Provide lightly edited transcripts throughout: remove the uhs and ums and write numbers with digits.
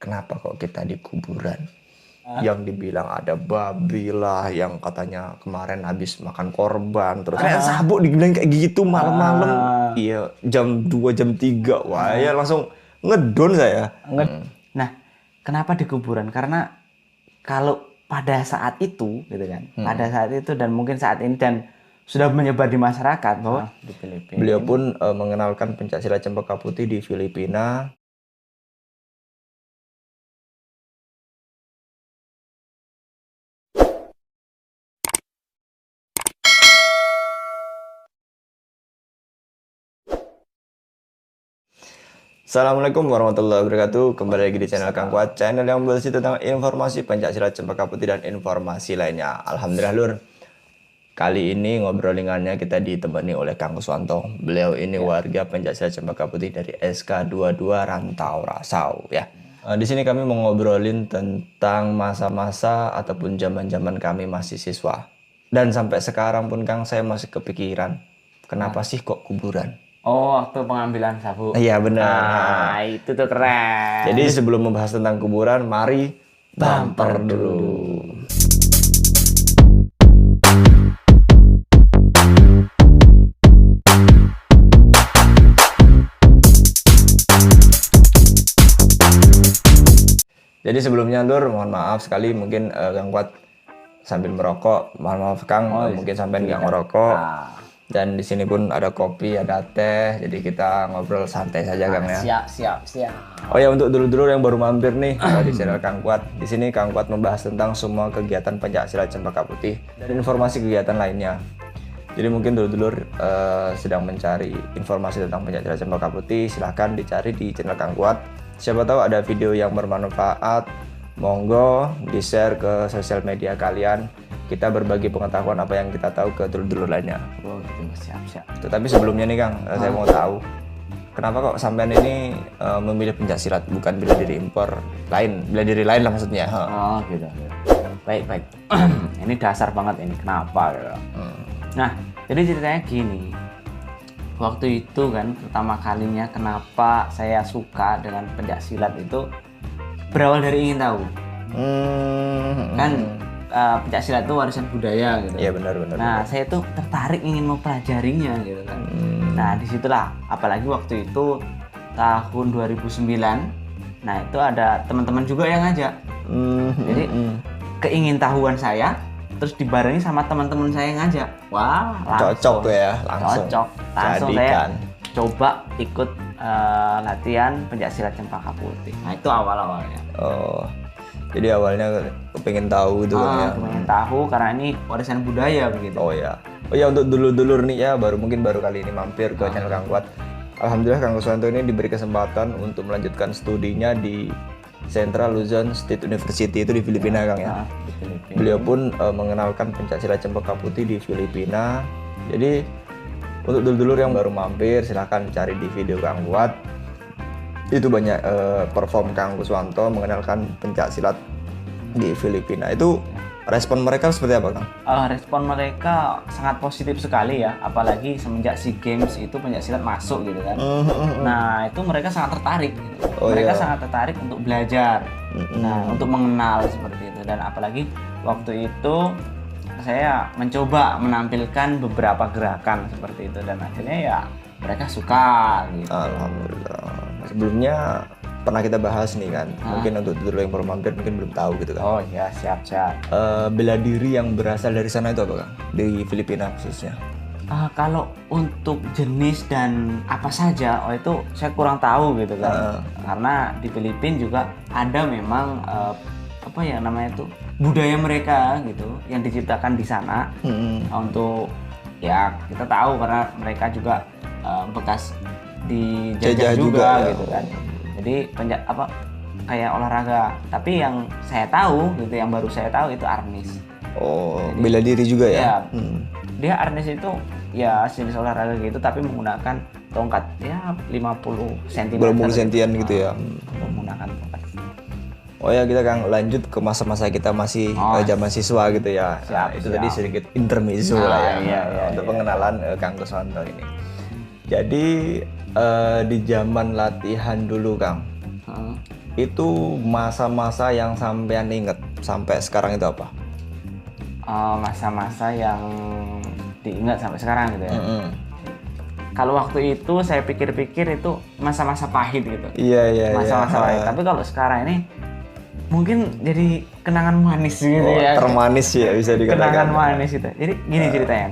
kenapa kok kita di kuburan? Yang dibilang ada babi lah, yang katanya kemarin habis makan korban, terus kayak sabuk dibilang kayak gitu malam-malam. Iya, jam 2 jam 3. Wah, ya langsung ngedon saya. Nah, kenapa di kuburan? Karena kalau pada saat itu, gitu kan, pada saat itu dan mungkin saat ini dan sudah menyebar di masyarakat bahwa di Filipina. Beliau pun mengenalkan pencaksilat Cempaka Putih di Filipina. Assalamualaikum warahmatullahi wabarakatuh. Kembali lagi di channel Kang Kuat, channel yang membahas tentang informasi pencaksilat Cempaka Putih dan informasi lainnya. Alhamdulillah Lur, kali ini ngobrolingannya kita ditemani oleh Kang Kuswanto. Beliau ini warga pencaksilat Cempaka Putih dari SK22 Rantau Rasau ya. Di sini kami mau ngobrolin tentang masa-masa ataupun zaman-zaman kami masih siswa. Dan sampai sekarang pun Kang, saya masih kepikiran, kenapa sih kok kuburan? Oh, waktu pengambilan sabuk. Iya benar. Nah, itu tuh keren. Jadi sebelum membahas tentang kuburan, mari bumper dulu. Jadi sebelumnya Lur, mohon maaf sekali mungkin Kang Kuat sambil merokok. Mohon maaf Kang, mungkin sampai nggak ngerokok. Dan di sini pun ada kopi, ada teh. Jadi kita ngobrol santai saja Kang ya. Siap. Oh ya, untuk dulur-dulur yang baru mampir nih di channel Kang Kuat. Di sini Kang Kuat membahas tentang semua kegiatan pencaksilat Cempaka Putih dan informasi kegiatan lainnya. Jadi mungkin dulur-dulur sedang mencari informasi tentang pencaksilat Cempaka Putih, silahkan dicari di channel Kang Kuat. Siapa tahu ada video yang bermanfaat, monggo di-share ke sosial media kalian. Kita berbagi pengetahuan apa yang kita tahu ke dulur-dulur lainnya. Oh, gitu. Siap. Tetapi sebelumnya nih Kang, saya mau tahu kenapa kok sampean ini memilih pencaksilat bukan bela diri impor lain, bela diri lain lah maksudnya. Oh, gitu. Baik. Ini dasar banget ini. Kenapa? Gitu. Nah, jadi ceritanya gini. Waktu itu kan pertama kalinya kenapa saya suka dengan pencaksilat itu berawal dari ingin tahu. Kan pencaksilat itu warisan budaya gitu. Iya benar. Nah, saya tuh tertarik ingin mempelajarinya gitu kan. Nah, disitulah apalagi waktu itu tahun 2009. Nah, itu ada teman-teman juga yang ngajak. Jadi keingintahuan saya terus dibarengi sama teman-teman saya yang ngajak. Wah, cocok tuh ya, langsung. Cocok. Langsung jadikan. Saya coba ikut latihan pencaksilat Cempaka Putih. Nah, itu awal-awalnya. Oh. Jadi awalnya pengen tahu itu kan ya. Pengen tahu karena ini warisan budaya begitu. Oh ya. Untuk dulur-dulur nih ya, mungkin baru kali ini mampir ke channel Kang Kuat. Alhamdulillah Kang Kuswanto ini diberi kesempatan untuk melanjutkan studinya di Central Luzon State University itu di Filipina Kang ya. Di Filipina. Beliau pun mengenalkan pencaksilat Cempaka Putih di Filipina. Jadi untuk dulur-dulur yang baru mampir silahkan cari di video Kang Kuat. Itu banyak perform Kang Kuswanto mengenalkan pencaksilat di Filipina. Itu respon mereka seperti apa Kang? Respon mereka sangat positif sekali ya, apalagi semenjak SEA Games itu pencaksilat masuk gitu kan. Nah, itu mereka sangat tertarik gitu. Mereka sangat tertarik untuk belajar. Nah, untuk mengenal seperti itu, dan apalagi waktu itu saya mencoba menampilkan beberapa gerakan seperti itu dan akhirnya ya mereka suka gitu. Alhamdulillah. Sebelumnya pernah kita bahas nih kan, mungkin untuk dulu yang baru mampir mungkin belum tahu gitu kan. Oh ya, siap. Bela diri yang berasal dari sana itu apa Kang? Di Filipina khususnya. Kalau untuk jenis dan apa saja, itu saya kurang tahu gitu kan. Karena di Filipina juga ada memang apa ya namanya itu budaya mereka gitu yang diciptakan di sana. Untuk ya kita tahu karena mereka juga bekas dijajah juga gitu kan. Jadi kayak olahraga. Tapi yang saya tahu gitu, yang baru saya tahu itu arnis. Oh, jadi, bela diri juga ya? Dia arnis itu ya jenis olahraga gitu, tapi menggunakan tongkat ya 50 cm. 50 sentian gitu ya. Menggunakan tongkat. Oh ya, kita Kang lanjut ke masa-masa kita masih zaman siswa gitu ya. Itu tadi sedikit intermezzo lah ya. Iya, untuk pengenalan Kang Kuswanto ini. Jadi di zaman latihan dulu Kang, Itu masa-masa yang sampean inget sampai sekarang itu apa? Masa-masa yang diingat sampai sekarang gitu ya. Mm-mm. Kalau waktu itu saya pikir-pikir itu masa-masa pahit gitu. Iya. Masa-masa pahit. Tapi kalau sekarang ini mungkin jadi kenangan manis gitu ya. Termanis ya bisa dikatakan. Kenangan manis itu. Jadi gini ceritanya.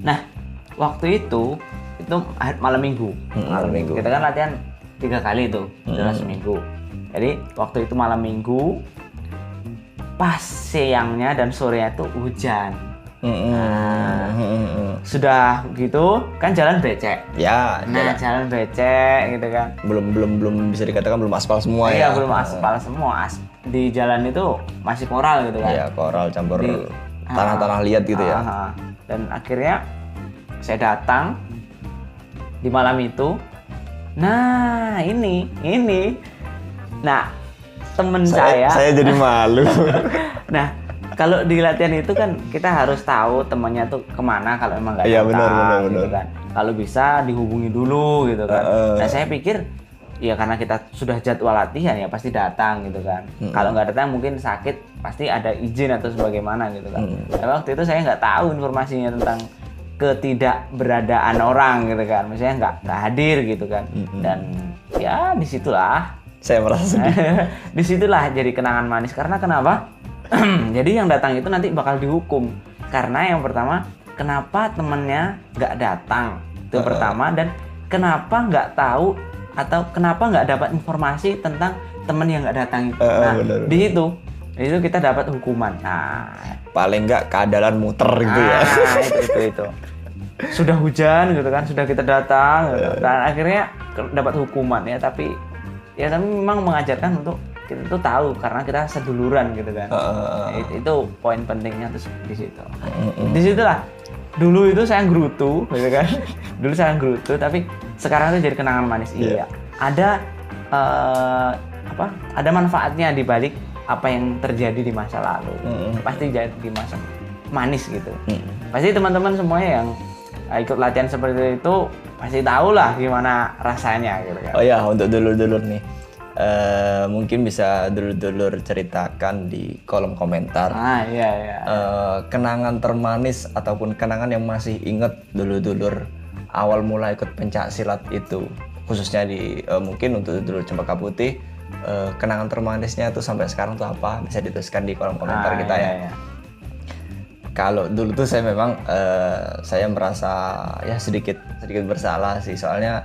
Nah, waktu itu malam minggu. Malam minggu. Kita kan latihan 3 kali itu dalam seminggu. Jadi waktu itu malam minggu, pas siangnya dan sorenya itu hujan. Sudah gitu kan jalan becek. Ya, Jalan becek gitu kan. belum bisa dikatakan belum aspal semua Iya, ya. belum aspal semua. Di jalan itu masih koral gitu kan. Iya, koral campur tanah-tanah liat gitu ya. Dan akhirnya saya datang di malam itu. Nah, ini. Nah, temen saya jadi malu. Nah, kalau di latihan itu kan kita harus tahu temannya tuh kemana kalau emang nggak Iya, datang, benar. gitu kan. Kalau bisa dihubungi dulu gitu kan. Nah, saya pikir ya karena kita sudah jadwal latihan ya pasti datang gitu kan. Kalau nggak datang mungkin sakit, pasti ada izin atau sebagaimana gitu kan. Tapi waktu itu saya nggak tahu informasinya tentang ketidakberadaan orang gitu kan. Maksudnya nggak hadir gitu kan. Dan ya disitulah Saya merasa sedih. disitulah jadi kenangan manis. Karena kenapa? Jadi yang datang itu nanti bakal dihukum. Karena yang pertama, kenapa temennya nggak datang? Itu pertama. Dan kenapa nggak tahu atau kenapa nggak dapat informasi tentang temen yang nggak datang itu. Nah, benar. di situ kita dapat hukuman. Nah, Paling nggak keadalan muter gitu ya. itu. Sudah hujan gitu kan, sudah kita datang gitu. Dan akhirnya dapat hukuman ya, tapi memang mengajarkan untuk kita tuh tahu karena kita seduluran gitu kan. Itu poin pentingnya tuh di situ. Disitulah dulu itu saya gerutu gitu kan. Dulu saya gerutu, tapi sekarang tuh jadi kenangan manis. Iya. Ada ada manfaatnya di balik apa yang terjadi di masa lalu. Pasti jadi masa manis gitu. Pasti teman-teman semuanya yang ikut latihan seperti itu pasti tahu lah gimana rasanya gitu kan. Oh ya, untuk dulur-dulur nih. Mungkin bisa dulur-dulur ceritakan di kolom komentar. Iya. Kenangan termanis ataupun kenangan yang masih inget dulur-dulur awal mula ikut pencak silat itu, khususnya di mungkin untuk dulur Cempaka Putih, kenangan termanisnya tuh sampai sekarang tuh apa, bisa dituliskan di kolom komentar kita ya. Kalau dulu tuh saya memang saya merasa ya sedikit bersalah sih, soalnya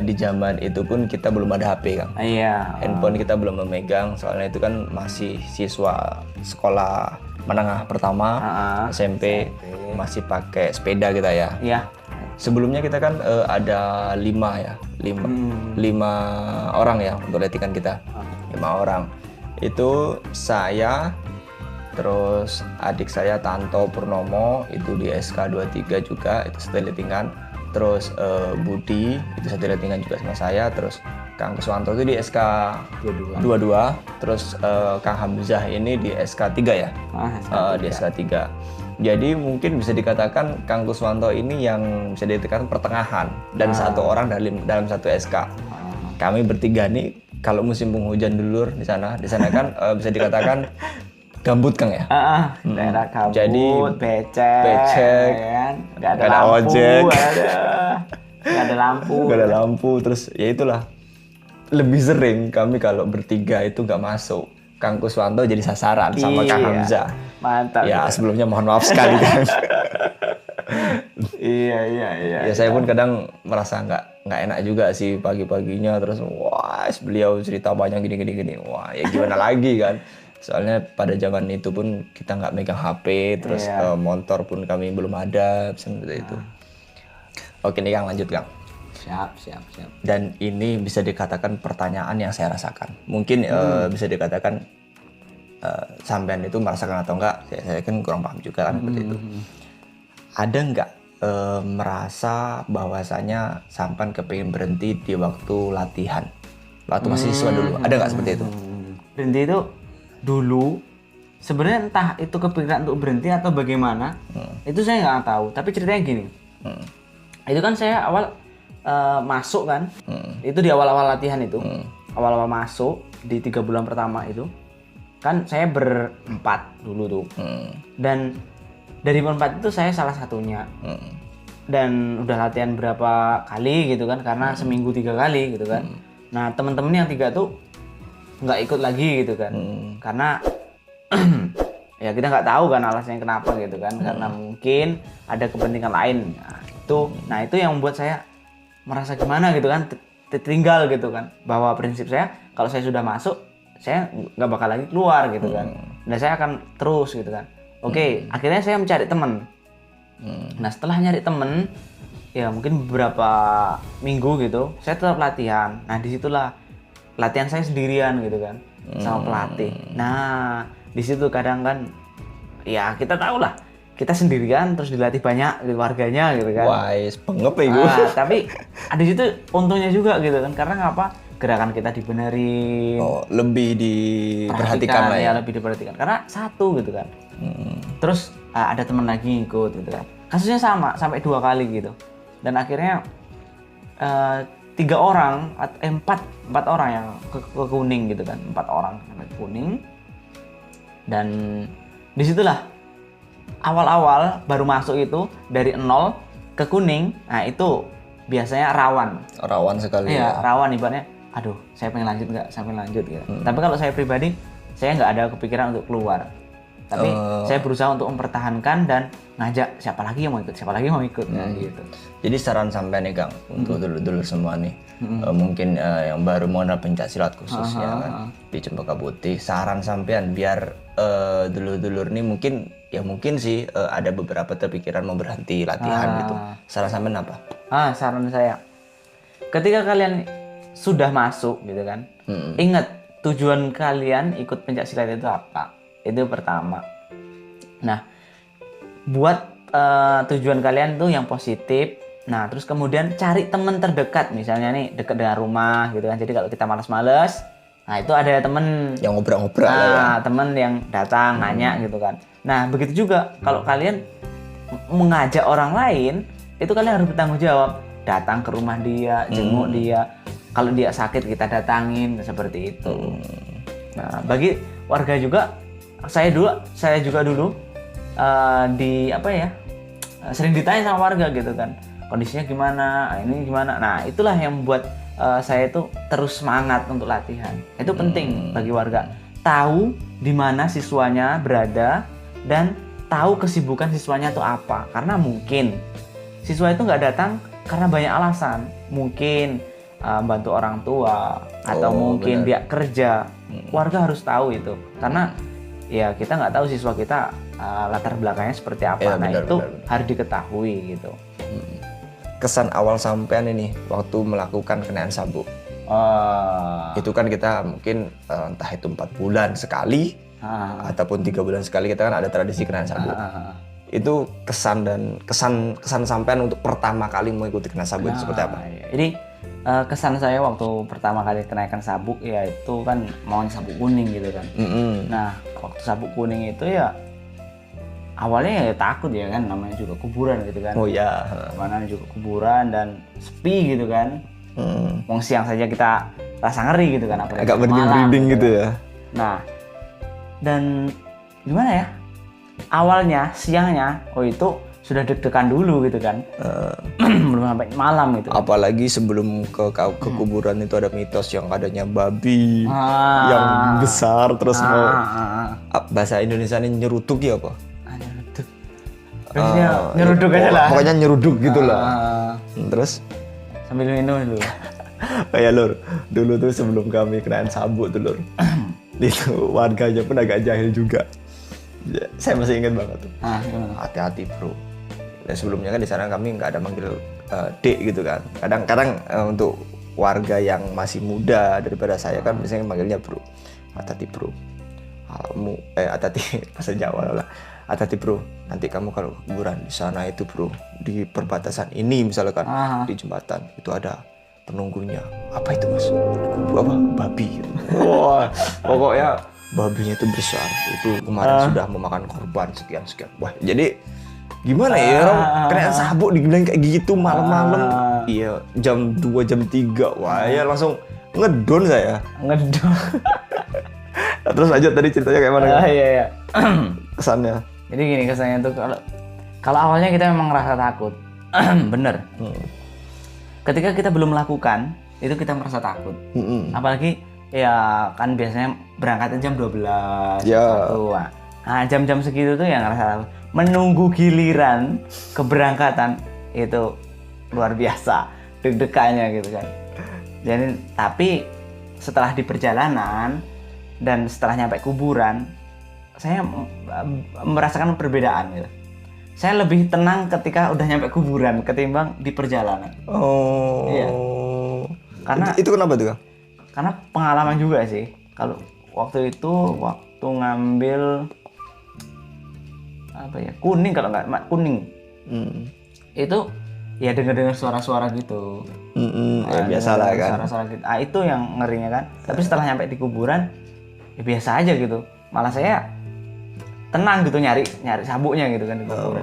di zaman itu pun kita belum ada HP kan. Iya. Handphone kita belum memegang, soalnya itu kan masih siswa sekolah menengah pertama, SMP, masih pakai sepeda kita ya. Iya. Sebelumnya kita kan ada 5 orang ya untuk latihan kita. 5 orang. Itu saya, terus adik saya Tanto Purnomo itu di SK 23 juga, itu satu latihan. Terus Budi itu satu latihan juga sama saya. Terus Kang Kuswanto itu di SK 22. Terus Kang Hamzah ini di SK 3 ya. Di SK 3. Jadi mungkin bisa dikatakan Kang Kuswanto ini yang bisa dikatakan pertengahan dan satu orang dalam satu SK. Kami bertiga nih kalau musim penghujan dulur di sana kan bisa dikatakan gambut Kang ya. Daerah gambut, jadi becek, kan? Gak ada lampu, ojek, gak ada lampu, terus ya itulah, lebih sering kami kalau bertiga itu nggak masuk. Kang Kuswanto jadi sasaran sama Kang Hamzah. Mantap. Ya sebelumnya mohon maaf sekali kan. Iya. Ya saya pun kadang merasa nggak enak juga sih pagi-paginya, terus wah beliau cerita banyak gini. Wah ya gimana lagi kan. Soalnya pada zaman itu pun kita nggak megang HP, terus motor pun kami belum ada, seperti itu. Oke nih Kang, lanjut Kang. Siap. Dan ini bisa dikatakan pertanyaan yang saya rasakan. Mungkin bisa dikatakan sampean itu merasakan atau enggak, saya kan kurang paham juga kan seperti itu. Ada enggak merasa bahwasanya sampean kepingin berhenti di waktu latihan? Waktu masih siswa dulu, ada nggak seperti itu? Berhenti itu dulu, sebenarnya entah itu kepikiran untuk berhenti atau bagaimana, itu saya nggak tahu. Tapi ceritanya gini, itu kan saya awal masuk kan, itu di awal-awal latihan itu, awal-awal masuk di 3 bulan pertama itu kan saya berempat dulu tuh. Dan dari berempat itu saya salah satunya. Dan udah latihan berapa kali gitu kan, karena seminggu 3 kali gitu kan. Nah teman-teman yang 3 tuh nggak ikut lagi gitu kan, karena ya kita nggak tahu kan alasannya kenapa gitu kan, karena mungkin ada kepentingan lain. Nah itu yang membuat saya merasa gimana gitu kan, tertinggal gitu kan, bahwa prinsip saya kalau saya sudah masuk saya nggak bakal lagi keluar gitu kan, dan saya akan terus gitu kan. Oke, akhirnya saya mencari teman. Nah setelah nyari temen ya mungkin beberapa minggu gitu saya tetap latihan. Nah disitulah latihan saya sendirian gitu kan, sama pelatih. Nah di situ kadang kan ya kita tahu lah, kita sendirian terus dilatih banyak gitu, warganya gitu kan. Wah, pengep ya gue. Tapi ada situ untungnya juga gitu kan, karena ngapa, gerakan kita dibenerin. Lebih diperhatikan lah ya. Lebih diperhatikan karena satu gitu kan. Terus ada teman lagi ikut gitu kan. Kasusnya sama sampai 2 kali gitu. Dan akhirnya 4 orang yang ke kuning gitu kan, 4 orang sampai kuning. Dan disitulah awal-awal baru masuk itu dari 0 ke kuning. Nah itu biasanya rawan sekali ya. Rawan ibaratnya, aduh saya pengen lanjut nggak, gitu. Tapi kalau saya pribadi, saya nggak ada kepikiran untuk keluar. Tapi saya berusaha untuk mempertahankan dan ngajak siapa lagi yang mau ikut nah, gitu. Jadi saran sampai nih Kang untuk dulur-dulur semua nih, mungkin yang baru mengenal pencak silat khususnya kan di Cempaka Putih, saran sampean biar dulur-dulur nih mungkin sih ada beberapa terpikiran mau berhenti latihan gitu. Saran sampean apa? Saran saya, ketika kalian sudah masuk gitu kan, ingat tujuan kalian ikut pencak silat itu apa? Itu pertama. Nah, buat tujuan kalian tuh yang positif. Nah, terus kemudian cari teman terdekat, misalnya nih dekat dengan rumah gitu kan. Jadi kalau kita malas-malas, nah itu ada teman yang ngobrol-ngobrol ya. Teman yang datang nanya gitu kan. Nah, begitu juga kalau kalian mengajak orang lain, itu kalian harus bertanggung jawab. Datang ke rumah dia, jenguk dia. Kalau dia sakit kita datangin, seperti itu. Nah, bagi warga juga, saya juga dulu sering ditanya sama warga gitu kan, kondisinya gimana, ini gimana. Nah itulah yang membuat saya itu terus semangat untuk latihan. Itu penting bagi warga, tahu di mana siswanya berada dan tahu kesibukan siswanya itu apa. Karena mungkin siswa itu nggak datang karena banyak alasan, mungkin bantu orang tua atau mungkin dia kerja. Warga harus tahu itu, karena ya kita nggak tahu siswa kita latar belakangnya seperti apa. Ya, itu harus diketahui gitu. Kesan awal sampean ini waktu melakukan kenaikan sabuk. Itu kan kita mungkin entah itu 4 bulan sekali ataupun 3 bulan sekali kita kan ada tradisi kenaikan sabuk. Itu kesan sampean untuk pertama kali mengikuti kenaikan sabuk itu seperti apa? Jadi kesan saya waktu pertama kali kenaikan sabuk ya itu kan maunya sabuk kuning gitu kan. Nah waktu sabuk kuning itu ya awalnya ya takut ya kan, namanya juga kuburan gitu kan. Mana juga kuburan dan sepi gitu kan. Wong siang saja kita rasa ngeri gitu kan, apalagi agak merinding gitu ya. Nah dan gimana ya, awalnya siangnya itu sudah deg-degan dulu gitu kan. Belum sampai malam gitu. Apalagi sebelum ke kuburan itu ada mitos yang adanya babi yang besar terus mau bahasa Indonesia ini nyeruduk ya apa? Nyeruduk aja lah. Pokoknya nyeruduk gitu lah. Terus sambil minum dulu. Ya Lur, dulu tuh sebelum kami kenaikan sabuk tuh Lur, itu warganya pun agak jahil juga. Saya masih ingat banget tuh. Hati-hati bro. Dan sebelumnya kan di sana kami nggak ada manggil dek gitu kan. Kadang-kadang untuk warga yang masih muda daripada saya kan biasanya manggilnya bro. Hati-hati bro. Hati-hati bahasa Jawa lah. Hati-hati bro. Nanti kamu kalau kuburan di sana itu bro, di perbatasan ini misalkan di jembatan itu ada penunggunya. Apa itu mas? Babi. Wah, pokoknya babinya itu besar. Itu kemarin sudah memakan korban sekian. Wah, jadi gimana ya orang kena sabuk dibilang kayak gitu malam-malam. Iya, jam 2 jam 3. Wah, ya langsung ngedon saya. Ngedon. Nah, terus lanjut tadi ceritanya kayak mana? Kang? Iya. Kesannya. Jadi gini kesannya tuh kalau awalnya kita memang ngerasa takut. Bener. Ketika kita belum melakukan, itu kita merasa takut. Apalagi ya kan biasanya berangkatnya jam 12, Ya. 1. Nah, jam-jam segitu tuh yang ngerasa takut. Menunggu giliran keberangkatan itu luar biasa deg-degannya gitu kan. Jadi tapi setelah di perjalanan dan setelah nyampe kuburan, saya merasakan perbedaan gitu. Saya lebih tenang ketika udah nyampe kuburan ketimbang di perjalanan. Oh. Iya. Karena itu kenapa tuh, Kang? karena pengalaman juga sih. Kalau waktu ngambil apa ya, kuning kalau nggak kuning itu ya dengar suara-suara gitu. Ya biasa lah kan. Suara-suara gitu. Itu yang ngerinya kan. Tapi setelah nyampe di kuburan ya biasa aja gitu. Malah saya tenang gitu nyari sabuknya gitu kan di kuburan.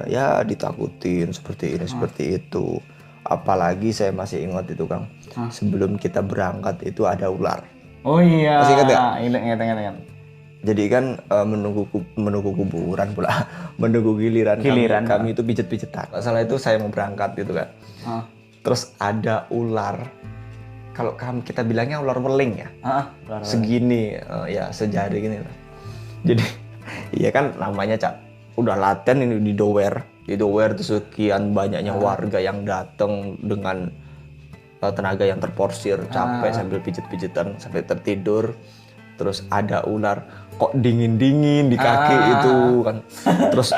Ya ditakutin seperti ini seperti itu. Apalagi saya masih ingat itu, Kang. Sebelum kita berangkat itu ada ular. Oh iya. Masih ingat nggak? Ingat. Jadi kan menunggu kuburan pula, menunggu giliran. Kami itu pijet-pijetan. Masalah itu saya mau berangkat gitu kan. Terus ada ular. Kalau kita bilangnya ular weling ya. Segini, ya sejari gini lah. Jadi, iya kan namanya udah laten ini di dower itu sekian banyaknya warga yang datang dengan tenaga yang terporsir, capek sambil pijet-pijetan sampai tertidur. Terus ada ular kok dingin-dingin di kaki itu kan. Terus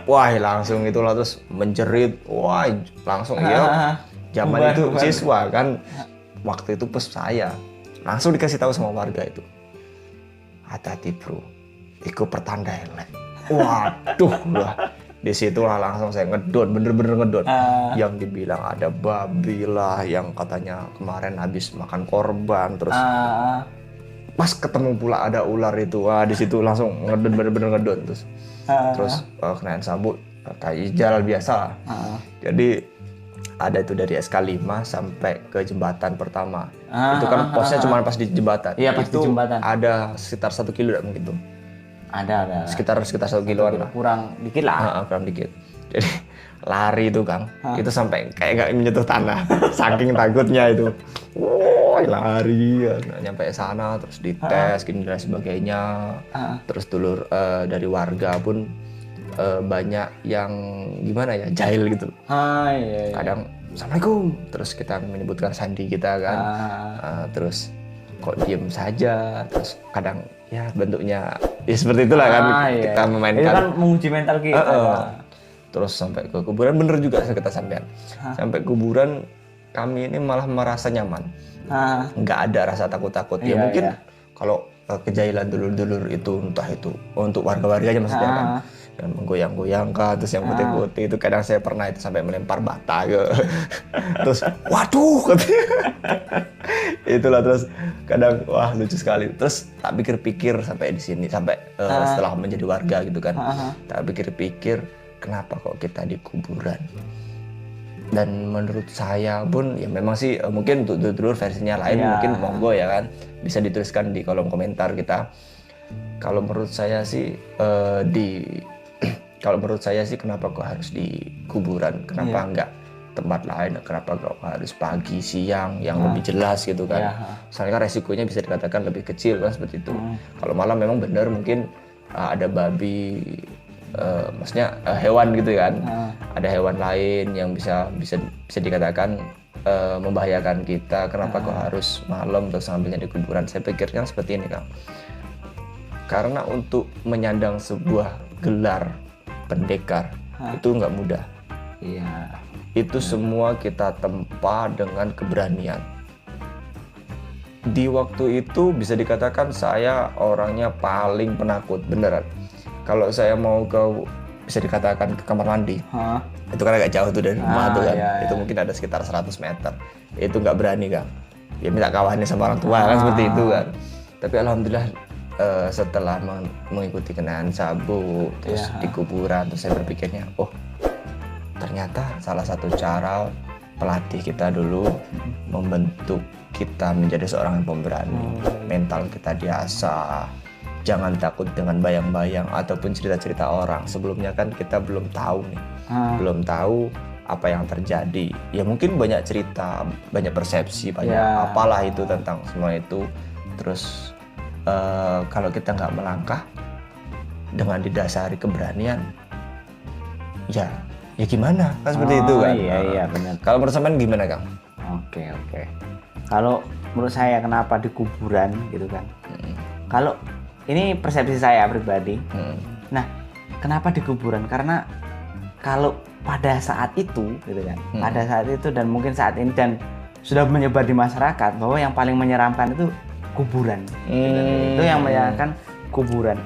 wah langsung itulah terus menjerit. Wah langsung iya. Zaman itu siswa kan. Waktu itu pes saya langsung dikasih tahu sama warga itu. Hati-hati bro. Iku pertanda elek. Waduh lah. Di situlah langsung saya ngedon, bener-bener ngedon. Yang dibilang ada babi lah, yang katanya kemarin habis makan korban, terus pas ketemu pula ada ular itu, di situ langsung ngedon, bener-bener ngedon terus kenain sabuk kayak jalan biasa. Jadi ada itu dari SK5 sampai ke jembatan pertama. Itu kan posnya cuma pas di jembatan. Iya, pas di jembatan. Ada sekitar 1 kilo mungkin tuh. Ada. Sekitar 1 kiloan lah. Kurang dikit lah. Kurang dikit. Jadi lari itu Kang, itu sampai kayak nggak menyentuh tanah, saking takutnya itu. Lari ya, nyampe sana terus dites, gini dan sebagainya. Terus dulur dari warga pun banyak yang gimana ya, jahil gitu. Iya. Kadang Assalamualaikum, terus kita menyebutkan sandi kita kan. Terus kok diem saja, terus kadang ya bentuknya ya seperti itulah kan. Kita memainkan. Itu kan menguji mental kita. Terus sampai ke kuburan bener juga kita sampean. Sampai kuburan kami ini malah merasa nyaman. Nggak ada rasa takut-takut. Ya mungkin kalau kejahilan dulur-dulur itu entah itu untuk warga-warganya maksudnya kan. Yang menggoyang-goyangkan, terus yang putih-putih itu kadang saya pernah itu sampai melempar bata ke. Terus waduh katanya. Itulah terus kadang wah lucu sekali. Terus tak pikir-pikir sampai di sini sampai setelah menjadi warga gitu kan. Tak pikir-pikir kenapa kok kita di kuburan. Dan menurut saya pun ya memang sih mungkin untuk dulur versinya lain mungkin monggo ya kan, bisa dituliskan di kolom komentar kita. Kalau menurut saya sih kalau menurut saya sih kenapa kok harus di kuburan, kenapa enggak tempat lain, kenapa kok harus pagi siang yang lebih jelas gitu kan. Soalnya kan resikonya bisa dikatakan lebih kecil kan seperti itu. Kalau malam memang benar mungkin ada babi, maksudnya hewan gitu kan. Ada hewan lain yang bisa dikatakan membahayakan kita. Kenapa kok harus malam terus ngambilnya di kuburan? Saya pikirnya seperti ini Kang. Karena untuk menyandang sebuah gelar pendekar itu nggak mudah. Iya. Itu semua kita tempa dengan keberanian. Di waktu itu bisa dikatakan saya orangnya paling penakut beneran. Kalau saya mau bisa dikatakan ke kamar mandi, itu kan agak jauh tuh dari rumah tuh kan. Itu mungkin ada sekitar 100 meter. Itu nggak berani Kang. Ya minta kawannya sama orang tua kan seperti itu kan. Tapi alhamdulillah setelah mengikuti kenaan sabuk terus di kuburan, terus saya berpikirnya oh ternyata salah satu cara pelatih kita dulu membentuk kita menjadi seorang yang pemberani. Mental kita diasah. Jangan takut dengan bayang-bayang ataupun cerita-cerita orang. Sebelumnya kan kita belum tahu nih. Belum tahu apa yang terjadi. Ya mungkin banyak cerita, banyak persepsi, banyak apalah itu tentang semua itu. Terus kalau kita nggak melangkah dengan didasari keberanian, ya gimana? Kan seperti itu kan? Iya benar. Kalau menurut sampean gimana, Kang? Oke. Kalau menurut saya kenapa di kuburan gitu kan? Kalau ini persepsi saya pribadi. Nah, kenapa di kuburan? Karena kalau pada saat itu gitu kan, pada saat itu dan mungkin saat ini dan sudah menyebar di masyarakat bahwa yang paling menyeramkan itu kuburan. Itu yang menyeramkan kuburan.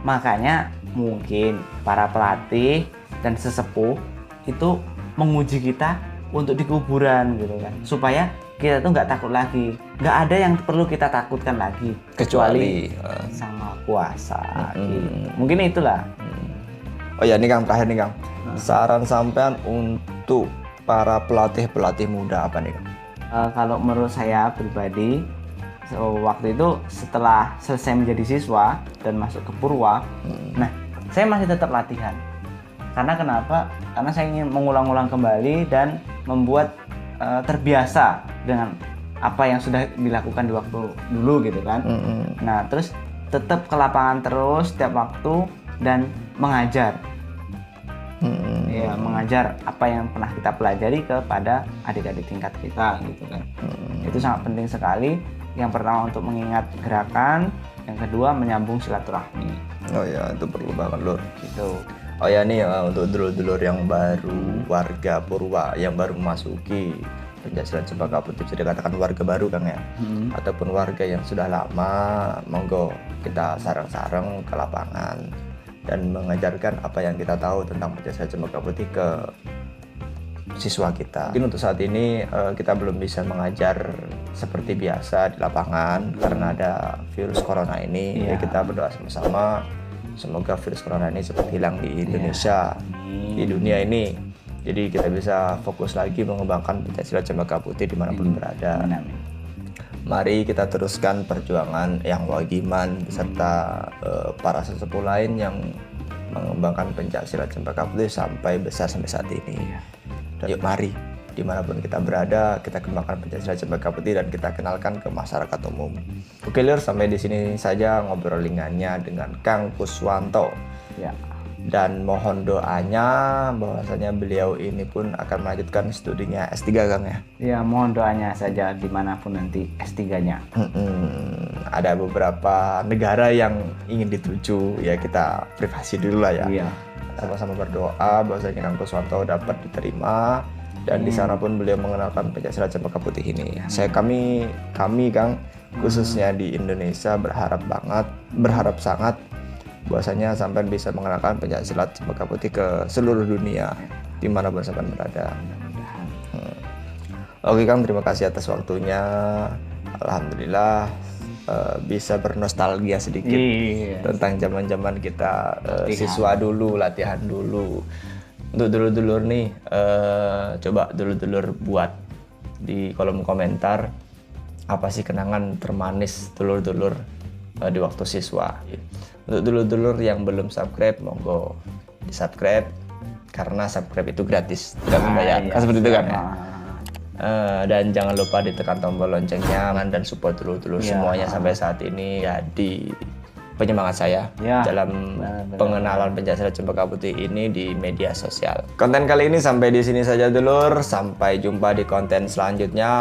Makanya mungkin para pelatih dan sesepuh itu menguji kita untuk di kuburan gitu kan, supaya kita tuh nggak takut lagi, nggak ada yang perlu kita takutkan lagi kecuali sama kuasa. Mungkin itulah. Oh ya, ini Kang, terakhir nih Kang, saran sampean untuk para pelatih muda apa nih Kang? Kalau menurut saya pribadi, waktu itu setelah selesai menjadi siswa dan masuk ke Purwa, nah saya masih tetap latihan. Karena kenapa? Karena saya ingin mengulang-ulang kembali dan membuat terbiasa dengan apa yang sudah dilakukan di waktu dulu gitu kan. Nah terus tetap ke lapangan terus setiap waktu dan mengajar. Ya, mengajar apa yang pernah kita pelajari kepada adik-adik tingkat kita gitu kan. Itu sangat penting sekali. Yang pertama untuk mengingat gerakan, yang kedua menyambung silaturahmi. Oh ya, itu perlu banget Lur. Gitu. Oh ya nih untuk dulur-dulur yang baru, warga Purwa yang baru memasuki Pencaksilat Cempaka Putih, bisa dikatakan warga baru Kang ya, ataupun warga yang sudah lama, monggo kita sareng-sareng ke lapangan dan mengajarkan apa yang kita tahu tentang Pencaksilat Cempaka Putih ke siswa kita. Mungkin untuk saat ini kita belum bisa mengajar seperti biasa di lapangan karena ada virus corona ini. Ya kita berdoa sama-sama semoga virus corona ini cepat hilang di Indonesia, di dunia ini. Jadi kita bisa fokus lagi mengembangkan Pencaksilat Cempaka Putih dimanapun berada. Mari kita teruskan perjuangan yang Wagiman beserta para sesepuh lain yang mengembangkan Pencaksilat Cempaka Putih sampai besar sampai saat ini. Dan yuk mari dimanapun kita berada kita kembangkan Pencaksilat Cempaka Putih dan kita kenalkan ke masyarakat umum. Oke Lur, sampai di sini saja ngobrolingannya dengan Kang Kuswanto. Ya. Dan mohon doanya bahwasanya beliau ini pun akan melanjutkan studinya S3 Kang ya. Ya mohon doanya saja dimanapun nanti S3-nya. Ada beberapa negara yang ingin dituju, ya kita privasi dulu lah ya. Iya. Sama-sama berdoa bahwasanya Kang Kuswanto dapat diterima dan di sana pun beliau mengenalkan Pencaksilat Cempaka Putih ini. Kami Kang khususnya di Indonesia berharap sangat bahwasanya sampai bisa mengenalkan Pencaksilat Cempaka Putih ke seluruh dunia dimanapun sampai berada. Oke Kang, terima kasih atas waktunya. Alhamdulillah bisa bernostalgia sedikit tentang zaman-zaman kita siswa dulu, latihan dulu. Untuk dulur-dulur nih, coba dulur-dulur buat di kolom komentar apa sih kenangan termanis dulur-dulur di waktu siswa. Untuk dulur-dulur yang belum subscribe, monggo di subscribe karena subscribe itu gratis, tidak membayar. Kan seperti itu kan ya. Dan jangan lupa ditekan tombol loncengnya dan support dulur-dulur semuanya sampai saat ini ya di penyemangat saya dalam pengenalan Pencaksilat Cempaka Putih ini di media sosial. Konten kali ini sampai di sini saja dulur, sampai jumpa di konten selanjutnya.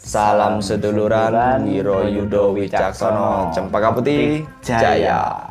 Salam seduluran, Wiro Yudo Wicaksono, Cempaka Putih Jaya.